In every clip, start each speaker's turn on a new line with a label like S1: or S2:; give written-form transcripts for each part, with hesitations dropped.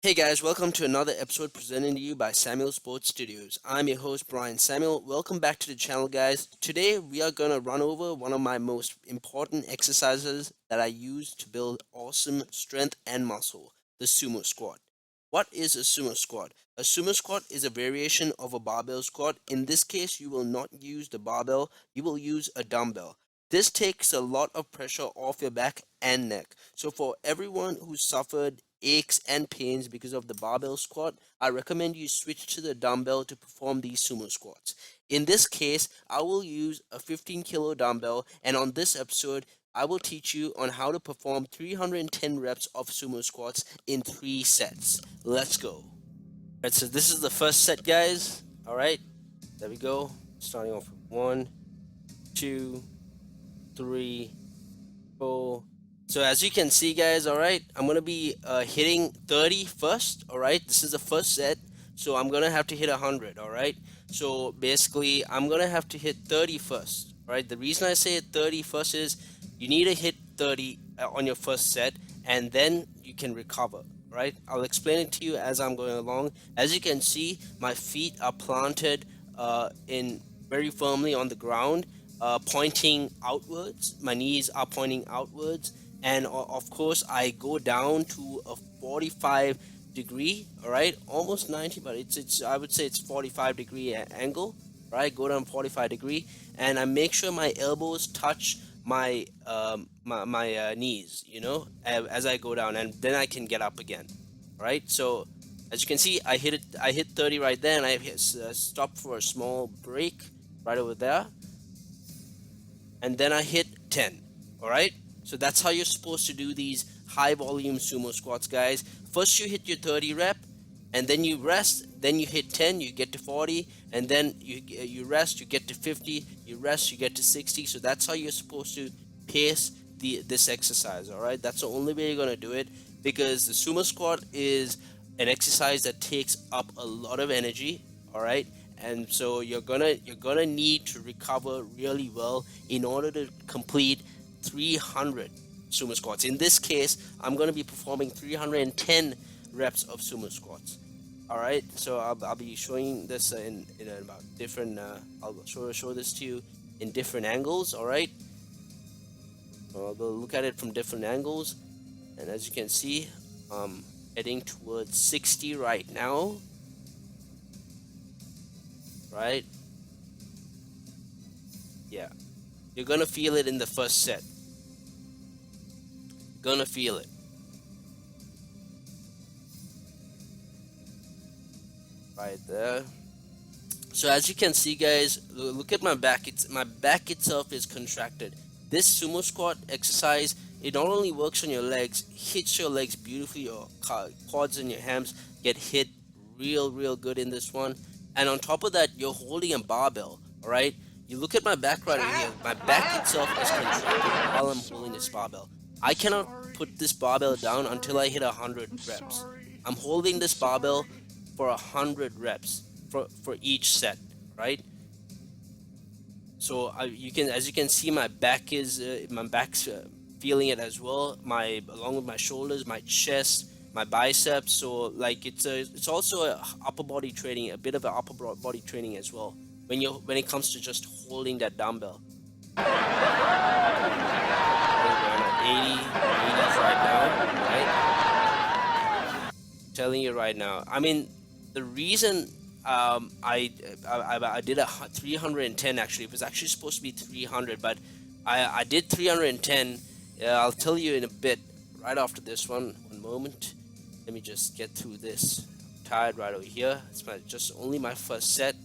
S1: Hey guys, welcome to another episode presented to you by Samuel Sports Studios. I'm your host Brian Samuel. Welcome back to the channel, guys. Today we are going to run over one of my most important exercises that I use to build awesome strength and muscle, the sumo squat. What is a sumo squat? A sumo squat is a variation of a barbell squat. In this case, you will not use the barbell, you will use a dumbbell. This takes a lot of pressure off your back and neck. So for everyone who suffered aches and pains because of the barbell squat, I recommend you switch to the dumbbell to perform these sumo squats. In this case, I will use a 15 kilo dumbbell, and on this episode, I will teach you on how to perform 310 reps of sumo squats in 3 sets. Let's go. Alright, so this is the first set, guys. Alright, there we go. Starting off with 1, 2, 3, 4. So as you can see, guys, all right, I'm gonna be hitting 30 first. All right, this is the first set, so I'm gonna have to hit 100. All right, so basically I'm gonna have to hit 30 first. All right, the reason I say 30 first is you need to hit 30 on your first set, and then you can recover. Right, I'll explain it to you as I'm going along. As you can see, my feet are planted in very firmly on the ground, pointing outwards. My knees are pointing outwards, and of course I go down to a 45 degree, all right, almost 90, but it's I would say it's 45 degree angle, right? Go down 45 degree, and I make sure my elbows touch my knees, as I go down, and then I can get up again, right? So as you can see, I hit 30 right there, and I stop for a small break right over there, and then I hit 10. All right, so that's how you're supposed to do these high volume sumo squats, guys. First you hit your 30 rep, and then you rest, then you hit 10, you get to 40, and then you rest, you get to 50, you rest, you get to 60. So that's how you're supposed to pace this exercise. All right, that's the only way you're going to do it, because the sumo squat is an exercise that takes up a lot of energy. All right, and so you're gonna need to recover really well in order to complete 300 sumo squats. In this case, I'm gonna be performing 310 reps of sumo squats. All right, so I'll be showing this in about different. I'll show this to you in different angles. All right, so I'll look at it from different angles, and as you can see, I'm heading towards 60 right now. Right? Yeah. You're gonna feel it in the first set. Gonna feel it. Right there. So as you can see, guys, look at my back. My back itself is contracted. This sumo squat exercise, it not only works on your legs, hits your legs beautifully. Your quads and your hams get hit real good in this one. And on top of that, you're holding a barbell. All right. You look at my back right here. My back itself is contracted while I'm holding this barbell. I cannot put this barbell down until I hit 100 reps. I'm holding this barbell for 100 reps for each set, right? So you can, as you can see, my back's feeling it as well. My along with my shoulders, my chest, my biceps. So like it's also a upper body training, a bit of an upper body training as well. When it comes to just holding that dumbbell. We're at 80s right now, right? Telling you right now. I mean, the reason I did a 310, actually. It was actually supposed to be 300, but I did 310. I'll tell you in a bit, right after this one. One moment. Let me just get through this. I'm tired right over here. It's just only my first set.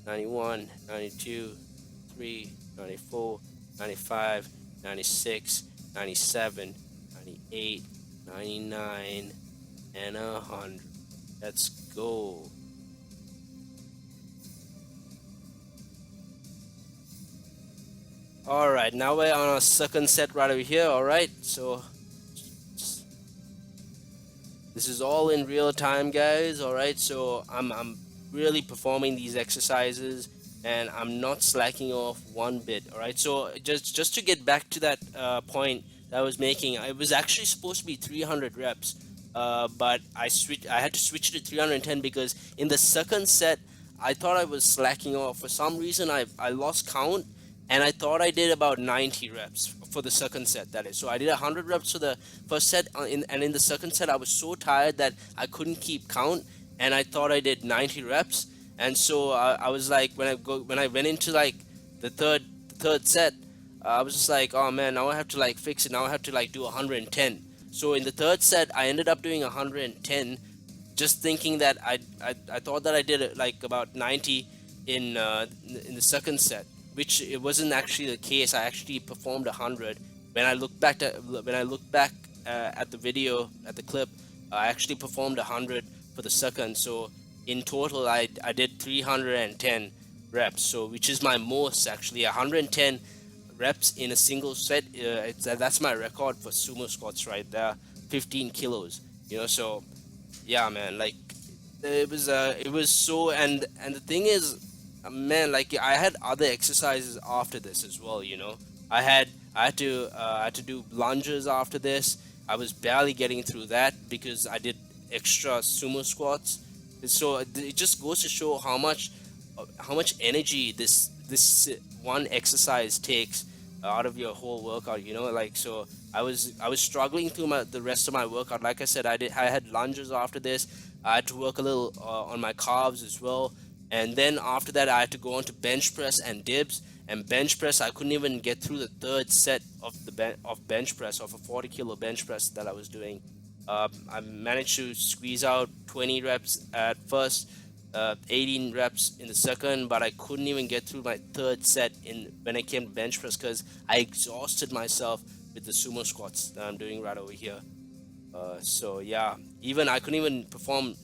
S1: 91, 92, 3, 94, 95, 96, 97, 98, 99, and 100. Let's go. All right, now we're on our second set right over here. All right, so this is all in real time, guys. All right, so I'm really performing these exercises, and I'm not slacking off one bit. All right, so just to get back to that point that I was making, it was actually supposed to be 300 reps. but I had to switch to 310 because in the second set I thought I was slacking off. For some reason I lost count, and I thought I did about 90 reps for the second set. That is, so I did 100 reps for the first set, and in the second set I was so tired that I couldn't keep count, and I thought I did 90 reps. And so I was like, when I went into like the third set, I was just like, oh man, now I have to like fix it. Now I have to like do 110. So in the third set, I ended up doing 110, just thinking that I thought that I did like about 90 in the second set, which it wasn't actually the case. I actually performed 100. When I look back at the video, at the clip, I actually performed 100 for the second. So in total, I did 310 reps. So which is my most actually, 110 reps in a single set. That's my record for sumo squats right there, 15 kilos. So yeah, man, like it was so. And the thing is, man, like I had other exercises after this as well. I had to do lunges after this. I was barely getting through that because I did extra sumo squats. So it just goes to show how much energy this one exercise takes out of your whole workout. Like, so I was struggling through the rest of my workout. Like I said, I had lunges after this. I had to work a little on my calves as well, and then after that I had to go on to bench press and dips. And bench press, I couldn't even get through the third set of bench press, of a 40-kilo bench press that I was doing. I managed to squeeze out 20 reps at first, 18 reps in the second, but I couldn't even get through my third set in when I came to bench press because I exhausted myself with the sumo squats that I'm doing right over here. So yeah, even I couldn't even perform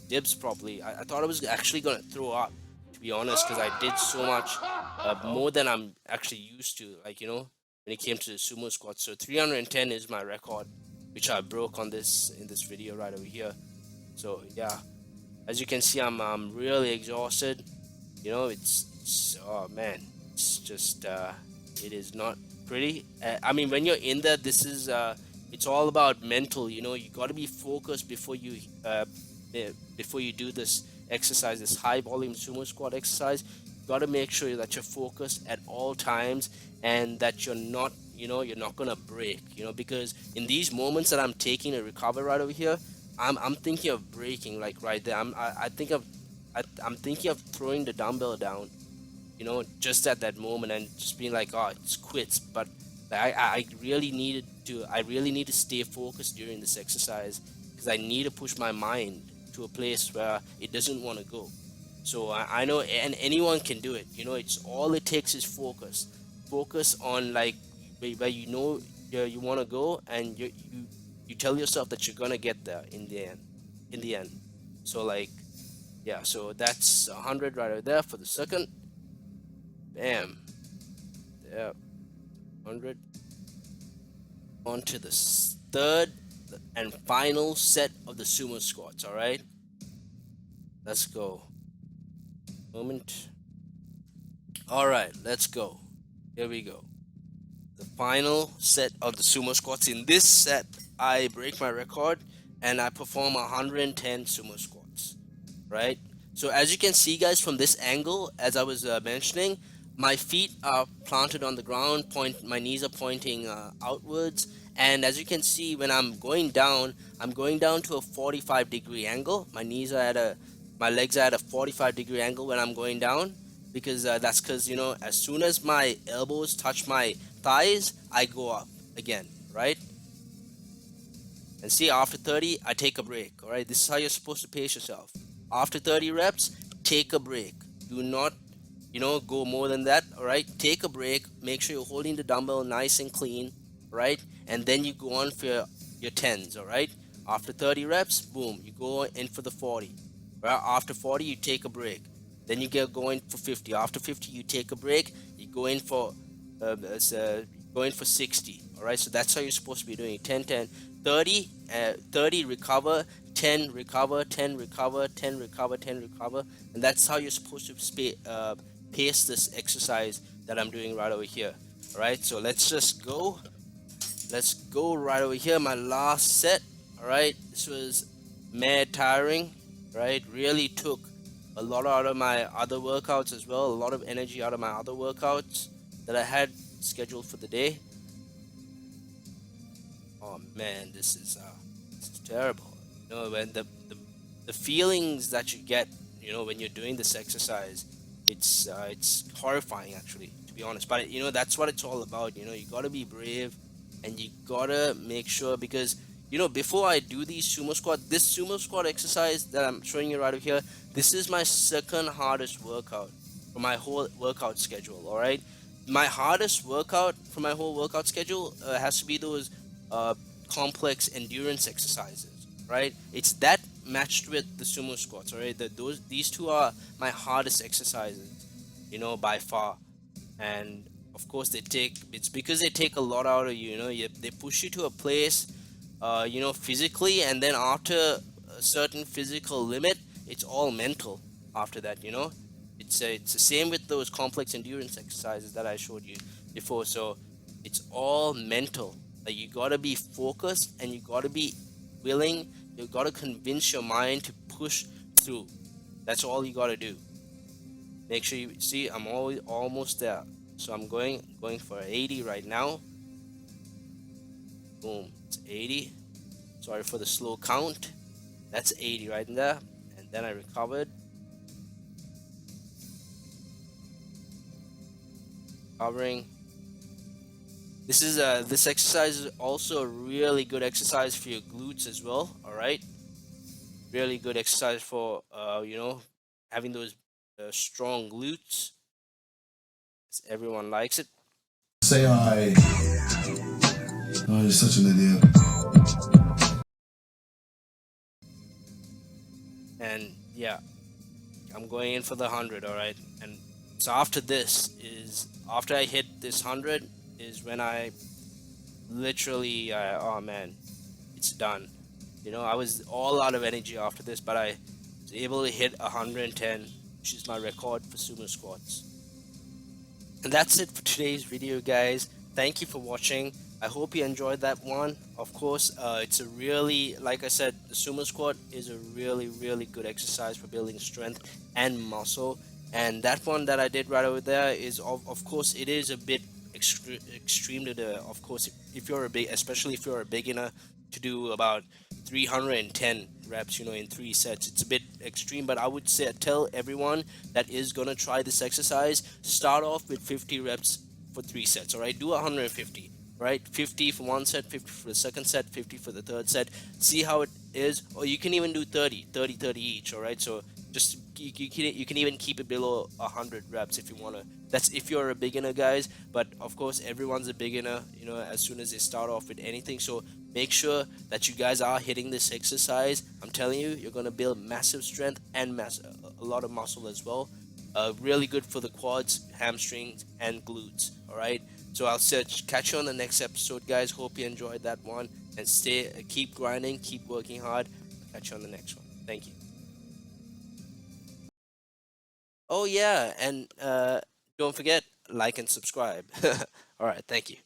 S1: dips properly. I thought I was actually gonna throw up, to be honest, because I did so much more than I'm actually used to. Like, when it came to the sumo squats. So 310 is my record, which I broke in this video right over here. So yeah, as you can see, I'm really exhausted. Oh man, it's just it is not pretty. I mean, when you're in there, it's all about mental. You got to be focused before you do this exercise, this high volume sumo squat exercise. You got to make sure that you're focused at all times, and that you're not gonna break. Because in these moments that I'm taking to recover right over here, I'm thinking of breaking, like right there. I'm thinking of throwing the dumbbell down, just at that moment, and just being like, oh, it's quits. But I really need to stay focused during this exercise because I need to push my mind to a place where it doesn't want to go. So I know, and anyone can do it. It's all it takes is focus on like where you want to go, and you tell yourself that you're gonna get there in the end. So like, yeah, so that's 100 right over there for the second. Bam. Yeah, 100. On to the third and final set of the sumo squats. All right, let's go. Moment. All right, let's go. Here we go. The final set of the sumo squats. In this set, I break my record and I perform 110 sumo squats. Right? So as you can see, guys, from this angle, as I was mentioning, my feet are planted on the ground. My knees are pointing outwards, and as you can see, when I'm going down to a 45-degree angle. My legs are at a 45-degree angle when I'm going down, because that's because as soon as my elbows touch my thighs, I go up again, right? And see, after 30, I take a break. All right, this is how you're supposed to pace yourself. After 30 reps, take a break. Do not, go more than that. All right, take a break. Make sure you're holding the dumbbell nice and clean, right? And then you go on for your tens. All right. After 30 reps, boom, you go in for the 40. Right? After 40, you take a break. Then you get going for 50. After 50, you take a break. You go in for uh, uh, going for 60. All right, so that's how you're supposed to be doing 10, 10, 30, 30, recover, 10, recover, 10, recover, 10, recover, 10, recover. And that's how you're supposed to pace this exercise that I'm doing right over here. All right, so let's go right over here, my last set. All right, this was mad tiring. Right, really took a lot out of my other workouts as well. A lot of energy out of my other workouts that I had scheduled for the day. Oh man, this is terrible. When the feelings that you get, when you're doing this exercise, it's horrifying actually, to be honest. But that's what it's all about. You gotta be brave, and you gotta make sure because before I do these this sumo squat exercise that I'm showing you right over here, this is my second hardest workout for my whole workout schedule. All right, my hardest workout for my whole workout schedule has to be those uh, complex endurance exercises, right? It's that matched with the sumo squats, all right? These two are my hardest exercises, by far. And of course, it's because they take a lot out of you. They push you to a place, physically, and then after a certain physical limit, it's all mental. After that, it's the same with those complex endurance exercises that I showed you before. So it's all mental. Like you gotta be focused, and you gotta be willing. You gotta convince your mind to push through. That's all you gotta do. Make sure you see I'm almost there. So I'm going for 80 right now. Boom, it's 80. Sorry for the slow count. That's 80 right in there. And then I recovered. Covering. This exercise is also a really good exercise for your glutes as well. All right, really good exercise for having those strong glutes. As everyone likes it.
S2: Say hi. Oh, you're such an idiot.
S1: And yeah, I'm going in for the 100. All right, and so after I hit this 100 is when I literally oh man, it's done. I was all out of energy after this, but I was able to hit 110, which is my record for sumo squats. And that's it for today's video, guys. Thank you for watching. I hope you enjoyed that one. Of course, it's a really, like I said, the sumo squat is a really, really good exercise for building strength and muscle. And that one that I did right over there is, of course, it is a bit extreme to the, of course, if you're especially if you're a beginner, to do about 310 reps, in 3 sets. It's a bit extreme, but I would say tell everyone that is gonna try this exercise, start off with 50 reps for 3 sets. All right, do 150. Right, 50 for one set, 50 for the second set, 50 for the third set. See how it is, or you can even do 30 each. All right, so just you can even keep it below 100 reps if you want to. That's if you're a beginner, guys, but of course everyone's a beginner, as soon as they start off with anything. So make sure that you guys are hitting this exercise. I'm telling you, you're going to build massive strength and a lot of muscle as well. Really good for the quads, hamstrings, and glutes. All right, so I'll catch you on the next episode, guys. Hope you enjoyed that one, and keep grinding, keep working hard. I'll catch you on the next one. Thank you. Oh yeah, and don't forget, like and subscribe. All right, thank you.